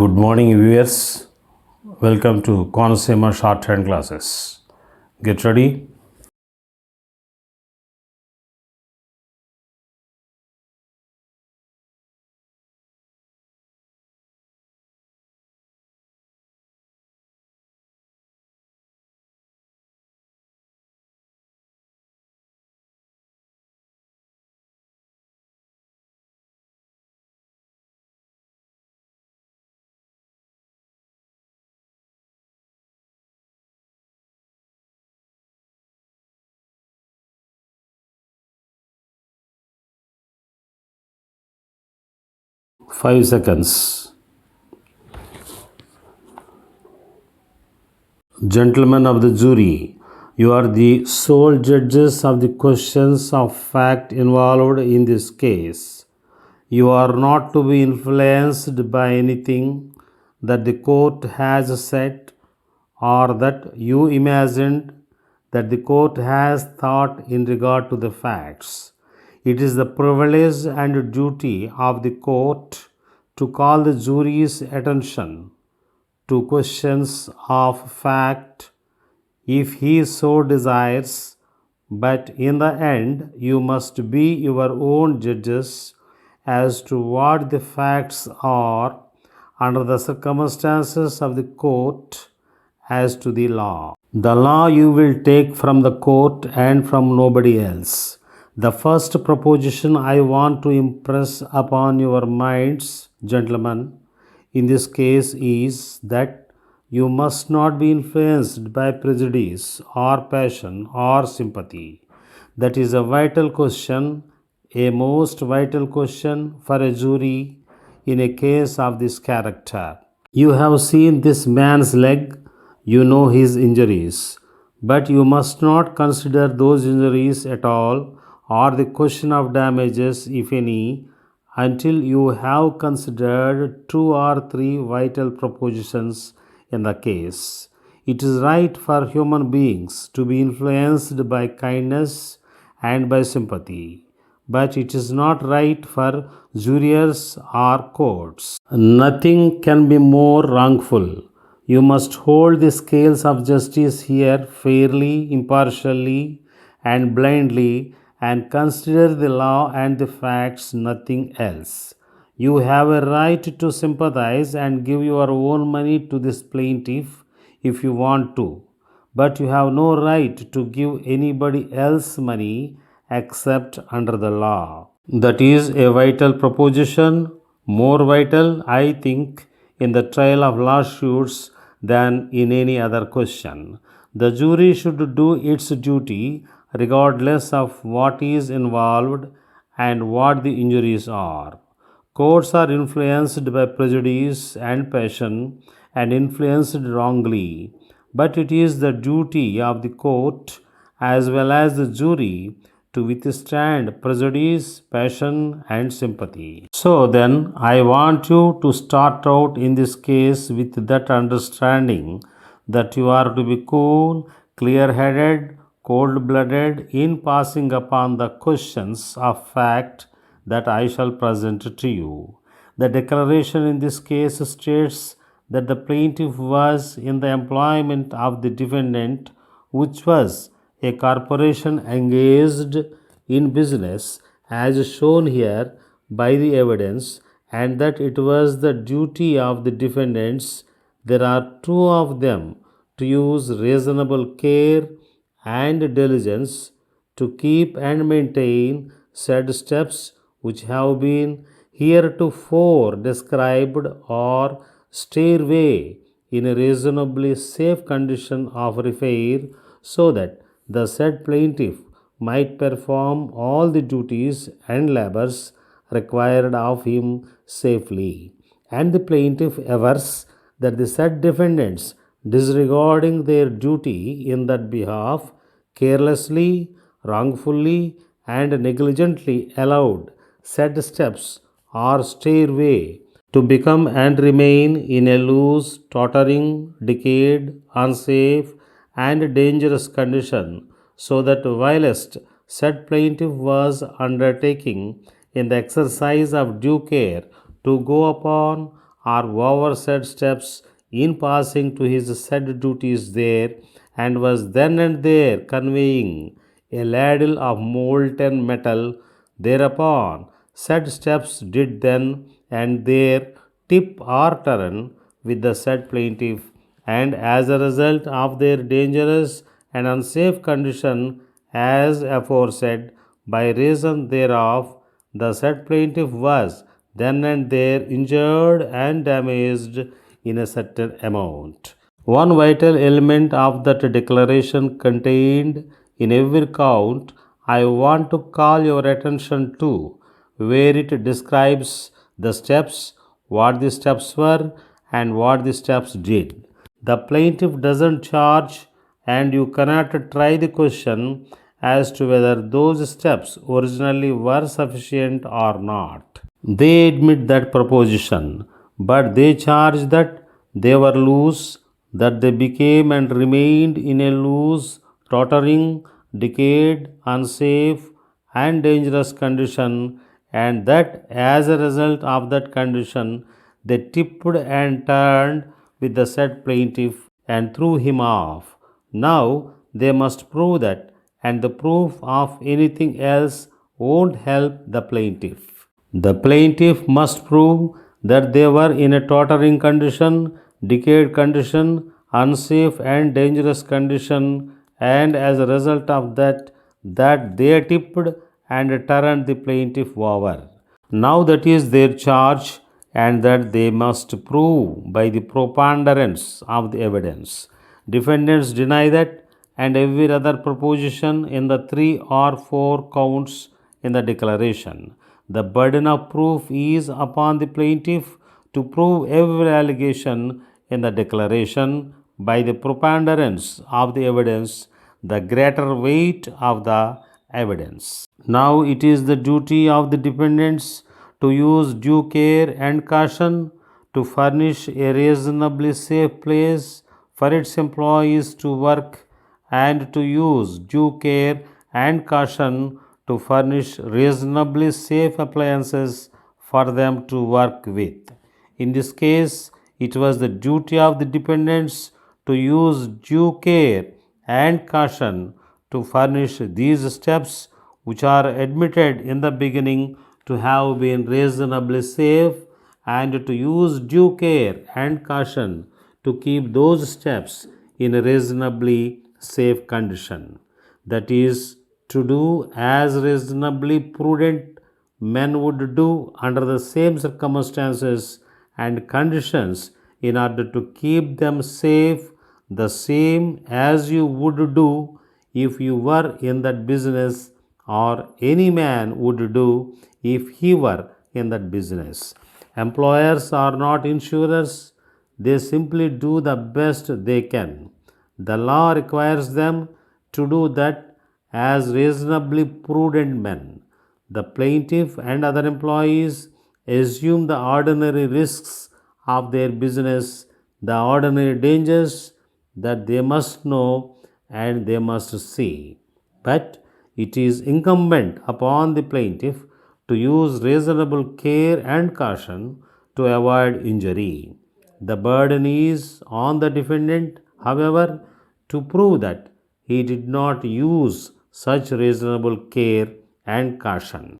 Good morning, viewers. Welcome to Consumer Shorthand classes. Get ready. Five seconds. Gentlemen of the jury, you are the sole judges of the questions of fact involved in this case. You are not to be influenced by anything that the court has said or that you imagined that the court has thought in regard to the facts. It is the privilege and duty of the court to call the jury's attention to questions of fact if he so desires, but in the end, you must be your own judges as to what the facts are under the circumstances of the court as to the law. The law you will take from the court and from nobody else. The first proposition I want to impress upon your minds, gentlemen, in this case is that you must not be influenced by prejudice or passion or sympathy. That is a vital question, a most vital question for a jury in a case of this character. You have seen this man's leg, you know his injuries, but you must not consider those injuries at all or the question of damages, if any, until you have considered two or three vital propositions in the case. It is right for human beings to be influenced by kindness and by sympathy, but it is not right for jurors or courts. Nothing can be more wrongful. You must hold the scales of justice here fairly, impartially, and blindly, and consider the law and the facts, nothing else. You have a right to sympathize and give your own money to this plaintiff if you want to, but you have no right to give anybody else money except under the law. That is a vital proposition, more vital, I think, in the trial of lawsuits than in any other question. The jury should do its duty regardless of what is involved and what the injuries are. Courts are influenced by prejudice and passion and influenced wrongly, but it is the duty of the court as well as the jury to withstand prejudice, passion, and sympathy. So then, I want you to start out in this case with that understanding that you are to be cool, clear headed, cold blooded in passing upon the questions of fact that I shall present to you. The declaration in this case states that the plaintiff was in the employment of the defendant, which was a corporation engaged in business as shown here by the evidence, and that it was the duty of the defendants, there are two of them, to use reasonable care and diligence to keep and maintain said steps which have been heretofore described or stairway in a reasonably safe condition of repair, so that the said plaintiff might perform all the duties and labors required of him safely. And the plaintiff avers that the said defendants, disregarding their duty in that behalf, carelessly, wrongfully, and negligently allowed said steps or stairway to become and remain in a loose, tottering, decayed, unsafe, and dangerous condition, so that whilst said plaintiff was undertaking in the exercise of due care to go upon or over said steps in passing to his said duties there, and was then and there conveying a ladle of molten metal thereupon. Said steps did then and there tip or turn with the said plaintiff, and as a result of their dangerous and unsafe condition, as aforesaid, by reason thereof, the said plaintiff was then and there injured and damaged in a certain amount. One vital element of that declaration contained in every count I want to call your attention to, where it describes the steps, what the steps were, and what the steps did. The plaintiff doesn't charge, and you cannot try the question as to whether those steps originally were sufficient or not. They admit that proposition, but they charge that they were loose, that they became and remained in a loose, tottering, decayed, unsafe, and dangerous condition, and that as a result of that condition, they tipped and turned with the said plaintiff and threw him off. Now they must prove that, and the proof of anything else won't help the plaintiff. The plaintiff must prove that they were in a tottering condition, decayed condition, unsafe and dangerous condition, and as a result of that they tipped and turned the plaintiff over. Now that is their charge, and that they must prove by the preponderance of the evidence. Defendants deny that and every other proposition in the 3 or 4 counts in the declaration. The burden of proof is upon the plaintiff to prove every allegation in the declaration by the preponderance of the evidence, the greater weight of the evidence. Now it is the duty of the defendants to use due care and caution to furnish a reasonably safe place for its employees to work, and to use due care and caution to furnish reasonably safe appliances for them to work with. In this case, it was the duty of the defendants to use due care and caution to furnish these steps, which are admitted in the beginning to have been reasonably safe, and to use due care and caution to keep those steps in a reasonably safe condition. That is, to do as reasonably prudent men would do under the same circumstances and conditions in order to keep them safe, the same as you would do if you were in that business, or any man would do if he were in that business. Employers are not insurers, they simply do the best they can. The law requires them to do that as reasonably prudent men. The plaintiff and other employees assume the ordinary risks of their business, the ordinary dangers that they must know and they must see. But it is incumbent upon the plaintiff to use reasonable care and caution to avoid injury. The burden is on the defendant, however, to prove that he did not use such reasonable care and caution.